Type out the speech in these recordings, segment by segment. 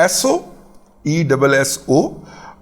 SOESSO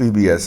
PBS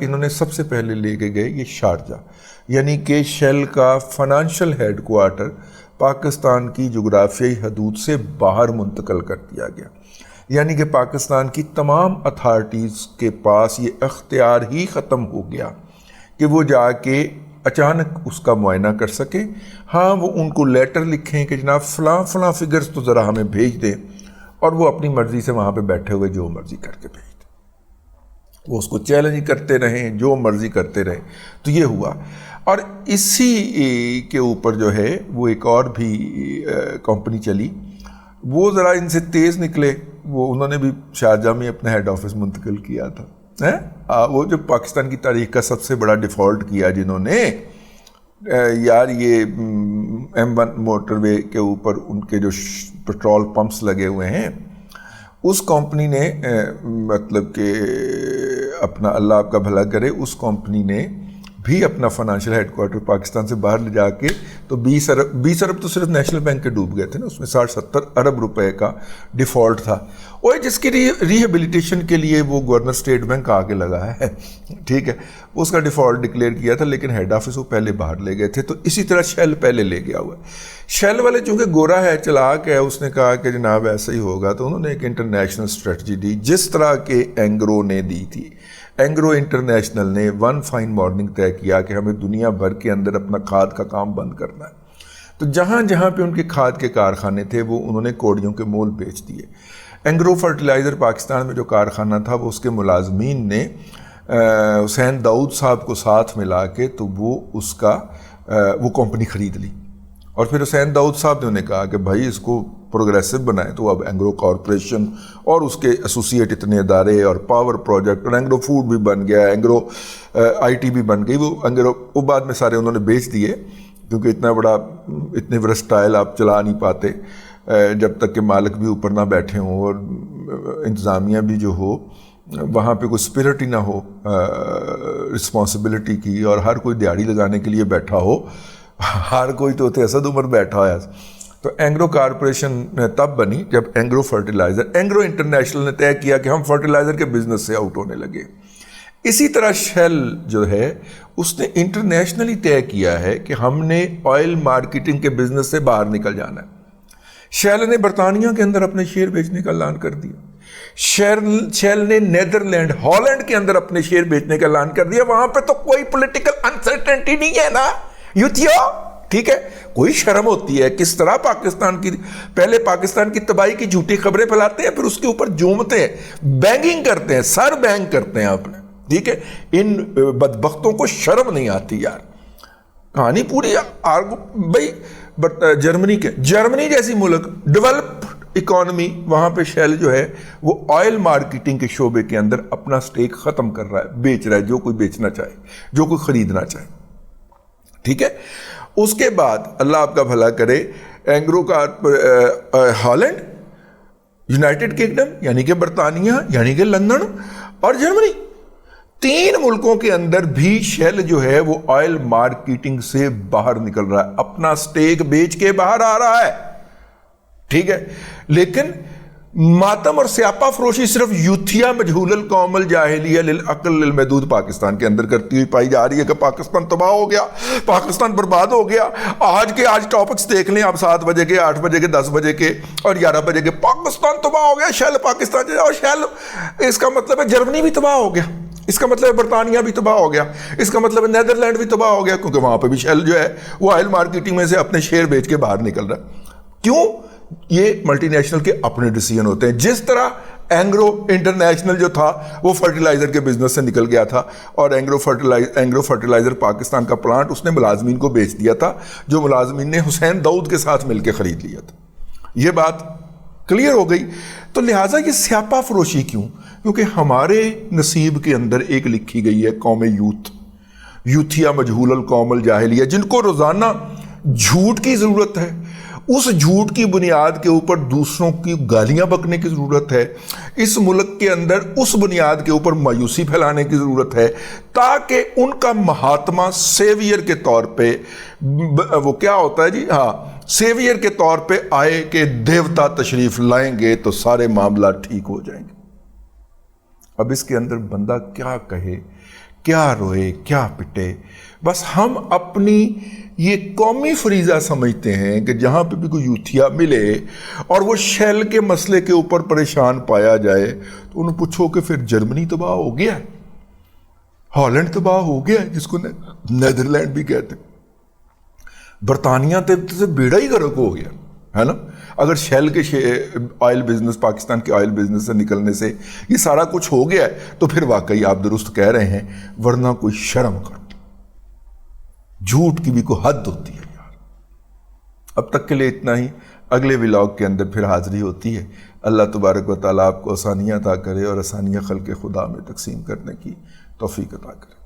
انہوں نے سب سے پہلے لے کے گئے یہ شارجہ، یعنی کہ شیل کا فنانشل ہیڈ کوارٹر پاکستان کی جغرافیائی حدود سے باہر منتقل کر دیا گیا، یعنی کہ پاکستان کی تمام اتھارٹیز کے پاس یہ اختیار ہی ختم ہو گیا کہ وہ جا کے اچانک اس کا معائنہ کر سکے۔ ہاں وہ ان کو لیٹر لکھیں کہ جناب فلاں فلاں فگرز تو ذرا ہمیں بھیج دیں، اور وہ اپنی مرضی سے وہاں پہ بیٹھے ہوئے جو مرضی کر کے بھیج دیں، وہ اس کو چیلنج کرتے رہیں، جو مرضی کرتے رہیں۔ تو یہ ہوا، اور اسی کے اوپر جو ہے وہ ایک اور بھی کمپنی چلی، وہ ذرا ان سے تیز نکلے، وہ انہوں نے بھی شارجہ میں اپنا ہیڈ آفس منتقل کیا تھا۔ وہ جو پاکستان کی تاریخ کا سب سے بڑا ڈیفالٹ کیا جنہوں نے، یار یہ M1 موٹر وے کے اوپر ان کے جو پیٹرول پمپس لگے ہوئے ہیں، اس کمپنی نے مطلب کہ اپنا، اللہ آپ کا بھلا کرے، اس کمپنی نے بھی اپنا فنانشل ہیڈ کوارٹر پاکستان سے باہر لے جا کے، تو 20 ارب تو صرف نیشنل بینک کے ڈوب گئے تھے نا، اس میں 60-70 ارب روپے کا ڈیفالٹ تھا، وہ جس کی ریہیبلیٹیشن کے لیے وہ گورنر اسٹیٹ بینک آگے لگا ہے، ٹھیک ہے، اس کا ڈیفالٹ ڈکلیئر کیا تھا، لیکن ہیڈ آفس وہ پہلے باہر لے گئے تھے۔ تو اسی طرح شیل پہلے لے گیا ہوا ہے۔ شیل والے چونکہ گورا ہے، چلاک ہے، اس نے کہا کہ جناب ایسا ہی ہوگا، تو انہوں نے ایک انٹرنیشنل اسٹریٹجی دی، جس طرح کہ اینگرو نے دی تھی۔ اینگرو انٹرنیشنل نے ون فائن مارننگ طے کیا کہ ہمیں دنیا بھر کے اندر اپنا کھاد کا کام بند کرنا ہے، تو جہاں جہاں پہ ان کے کھاد کے کارخانے تھے وہ انہوں نے کوڑیوں کے مول بیچ دیے۔ اینگرو فرٹیلائزر پاکستان میں جو کارخانہ تھا، وہ اس کے ملازمین نے حسین داؤد صاحب کو ساتھ ملا کے تو وہ اس کا وہ کمپنی خرید لی، اور پھر حسین داؤد صاحب نے انہیں کہا کہ بھائی اس کو پروگریسو بنائیں، تو اب اینگرو کارپوریشن اور اس کے ایسوسیٹ اتنے ادارے اور پاور پروجیکٹ اور اینگرو فوڈ بھی بن گیا، اینگرو آئی ٹی بھی بن گئی، وہ اینگرو وہ بعد میں سارے انہوں نے بیچ دیے، کیونکہ اتنا بڑا اتنے ورسٹائل آپ چلا نہیں پاتے جب تک کہ مالک بھی اوپر نہ بیٹھے ہوں اور انتظامیہ بھی جو ہو وہاں پہ کوئی اسپرٹ ہی نہ ہو رسپانسبلٹی کی، اور ہر کوئی دیہڑی لگانے کے لیے بیٹھا ہو، ہر کوئی تو اسد عمر بیٹھا ہے۔ تو اینگرو کارپوریشن تب بنی جب اینگرو فرٹیلائزر، اینگرو انٹرنیشنل نے طے کیا کہ ہم فرٹیلائزر کے بزنس سے آؤٹ ہونے لگے۔ اسی طرح شیل جو ہے اس نے انٹرنیشنلی طے کیا ہے کہ ہم نے آئل مارکیٹنگ کے بزنس سے باہر نکل جانا ہے۔ شیل نے برطانیہ کے اندر اپنے شیئر بیچنے کا اعلان کر دیا، شیل نے نیدرلینڈ، ہالینڈ کے اندر اپنے شیئر بیچنے کا اعلان کر دیا۔ وہاں پہ تو کوئی پولیٹیکل انسرٹنٹی نہیں ہے نا یوتھیو، ٹھیک ہے، کوئی شرم ہوتی ہے کس طرح پاکستان کی، پہلے پاکستان کی تباہی کی جھوٹی خبریں پھیلاتے ہیں، پھر اس کے اوپر جومتے ہیں، بینگنگ کرتے ہیں، سر بینگ کرتے ہیں اپنے، ٹھیک ہے۔ ان بدبختوں کو شرم نہیں آتی یار۔ کہانی پوری بھائی جرمنی جیسی ملک ڈیولپڈ اکانومی، وہاں پہ شیل جو ہے وہ آئل مارکیٹنگ کے شعبے کے اندر اپنا سٹیک ختم کر رہا ہے، بیچ رہا ہے، جو کوئی بیچنا چاہے، جو کوئی خریدنا چاہے، ٹھیک ہے۔ اس کے بعد اللہ آپ کا بھلا کرے، اینگرو کا ہالینڈ، یونائٹڈ کنگڈم یعنی کہ برطانیہ یعنی کہ لندن اور جرمنی، 3 ملکوں کے اندر بھی شیل جو ہے وہ آئل مارکیٹنگ سے باہر نکل رہا ہے، اپنا سٹیک بیچ کے باہر آ رہا ہے، ٹھیک ہے۔ لیکن ماتم اور سیاپا فروشی صرف یوتھیا مجہول القوم الجاہلیہ للعقل للمحدود پاکستان کے اندر کرتی ہوئی پائی جا رہی ہے کہ پاکستان تباہ ہو گیا، پاکستان برباد ہو گیا۔ آج ٹاپکس دیکھ لیں آپ، 7 بجے کے، 8 بجے کے، 10 بجے کے اور 11 بجے کے، پاکستان تباہ ہو گیا، شیل پاکستان، اور شیل اس کا مطلب ہے جرمنی بھی تباہ ہو گیا، اس کا مطلب ہے برطانیہ بھی تباہ ہو گیا، اس کا مطلب ہے نیدرلینڈ بھی تباہ ہو گیا، کیونکہ وہاں پہ بھی شیل جو ہے وہ آئل مارکیٹنگ میں سے اپنے شیئر بیچ کے باہر نکل رہا ہے۔ کیوں؟ یہ ملٹی نیشنل کے اپنے ڈیسیجن ہوتے ہیں۔ جس طرح اینگرو انٹرنیشنل جو تھا وہ فرٹیلائزر کے بزنس سے نکل گیا تھا، اور اینگرو فرٹیلائزر پاکستان کا پلانٹ اس نے ملازمین کو بیچ دیا تھا، جو ملازمین نے حسین داؤد کے ساتھ مل کے خرید لیا تھا۔ یہ بات کلیئر ہو گئی۔ تو لہٰذا یہ سیاپا فروشی کیوں؟ کیونکہ ہمارے نصیب کے اندر ایک لکھی گئی ہے قوم یوتھیا مجہول القوم الجاہلیہ، جن کو روزانہ جھوٹ کی ضرورت ہے، اس جھوٹ کی بنیاد کے اوپر دوسروں کی گالیاں بکنے کی ضرورت ہے، اس ملک کے اندر اس بنیاد کے اوپر مایوسی پھیلانے کی ضرورت ہے، تاکہ ان کا مہاتما سیویئر کے طور پہ، وہ کیا ہوتا ہے جی، ہاں، سیویئر کے طور پہ آئے کہ دیوتا تشریف لائیں گے تو سارے معاملات ٹھیک ہو جائیں گے۔ اب اس کے اندر بندہ کیا کہے، کیا روئے، کیا پٹے؟ بس ہم اپنی یہ قومی فریضہ سمجھتے ہیں کہ جہاں پہ بھی کوئی یوتھیا ملے اور وہ شیل کے مسئلے کے اوپر پریشان پایا جائے تو انہوں پوچھو کہ پھر جرمنی تباہ ہو گیا ہے، ہالینڈ تباہ ہو گیا ہے جس کو نیدرلینڈ بھی کہتے ہیں، برطانیہ سے بیڑا ہی غرق ہو گیا ہے نا، اگر شیل کے آئل بزنس، پاکستان کے آئل بزنس سے نکلنے سے یہ سارا کچھ ہو گیا ہے تو پھر واقعی آپ درست کہہ رہے ہیں، ورنہ کوئی شرم کرو، جھوٹ کی بھی کوئی حد ہوتی ہے یار۔ اب تک کے لیے اتنا ہی، اگلے ولاگ کے اندر پھر حاضری ہوتی ہے۔ اللہ تبارک و تعالیٰ آپ کو آسانیاں عطا کرے اور آسانیاں خلق خدا میں تقسیم کرنے کی توفیق عطا کرے۔